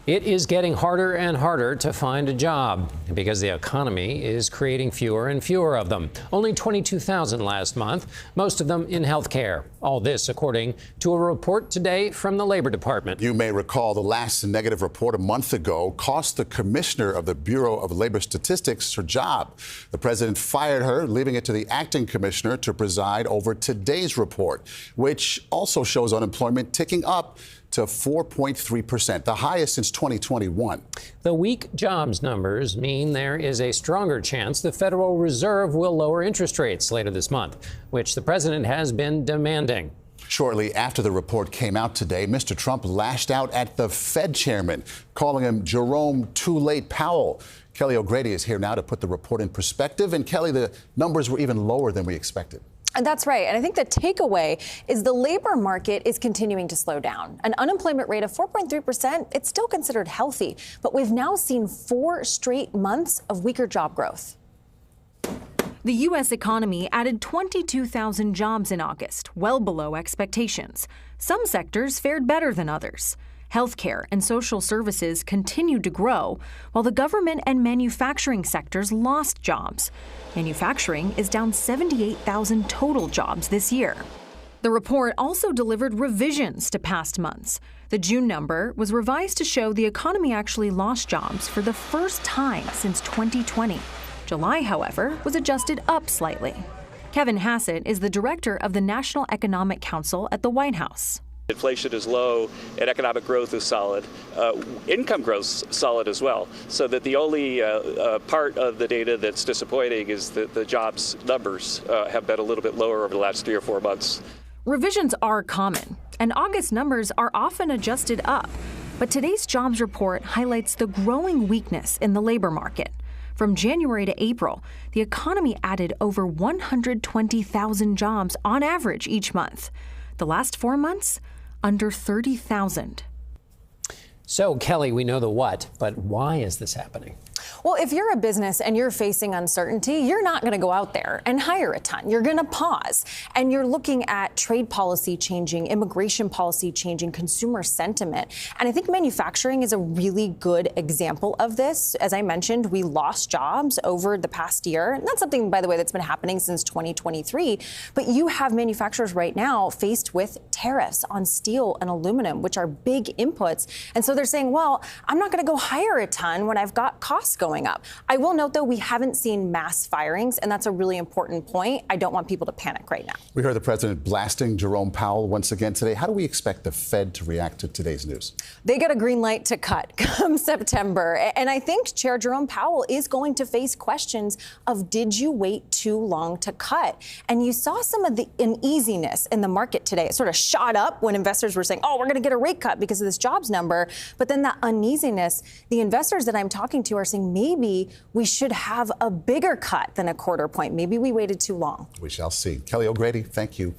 It is getting harder and harder to find a job because the economy is creating fewer and fewer of them. Only 22,000 last month, most of them in healthcare. All this according to a report today from the Labor Department. You may recall the last negative report a month ago cost the commissioner of the Bureau of Labor Statistics her job. The president fired her, leaving it to the acting commissioner to preside over today's report, which also shows unemployment ticking up to 4.3%, the highest since 2021. The weak jobs numbers mean there is a stronger chance the Federal Reserve will lower interest rates later this month, which the president has been demanding. Shortly after the report came out today, Mr. Trump lashed out at the Fed chairman, calling him Jerome Too Late Powell. Kelly O'Grady is here now to put the report in perspective. And Kelly, the numbers were even lower than we expected. And that's right. And I think the takeaway is the labor market is continuing to slow down. An unemployment rate of 4.3%, it's still considered healthy. But we've now seen 4 straight months of weaker job growth. The U.S. economy added 22,000 jobs in August, well below expectations. Some sectors fared better than others. Healthcare and social services continued to grow, while the government and manufacturing sectors lost jobs. Manufacturing is down 78,000 total jobs this year. The report also delivered revisions to past months. The June number was revised to show the economy actually lost jobs for the first time since 2020. July, however, was adjusted up slightly. Kevin Hassett is the director of the National Economic Council at the White House. Inflation is low and economic growth is solid. Income growth is solid as well. So that the only part of the data that's disappointing is that the jobs numbers have been a little bit lower over the last 3 or 4 months. Revisions are common, and August numbers are often adjusted up. But today's jobs report highlights the growing weakness in the labor market. From January to April, the economy added over 120,000 jobs on average each month. The last 4 months, under 30,000. So, Kelly, we know the what, but why is this happening? Well, if you're a business and you're facing uncertainty, you're not going to go out there and hire a ton. You're going to pause. And you're looking at trade policy changing, immigration policy changing, consumer sentiment. And I think manufacturing is a really good example of this. As I mentioned, we lost jobs over the past year. And that's something, by the way, that's been happening since 2023. But you have manufacturers right now faced with tariffs on steel and aluminum, which are big inputs. And so they're saying, well, I'm not going to go hire a ton when I've got costs going up. I will note, though, we haven't seen mass firings, and that's a really important point. I don't want people to panic right now. We heard the president blasting Jerome Powell once again today. How do we expect the Fed to react to today's news? They get a green light to cut come September. And I think Chair Jerome Powell is going to face questions of, did you wait too long to cut? And you saw some of the uneasiness in the market today. It sort of shot up when investors were saying, oh, we're going to get a rate cut because of this jobs number. But then that uneasiness, the investors that I'm talking to are saying, maybe we should have a bigger cut than a quarter point. Maybe we waited too long. We shall see. Kelly O'Grady, thank you.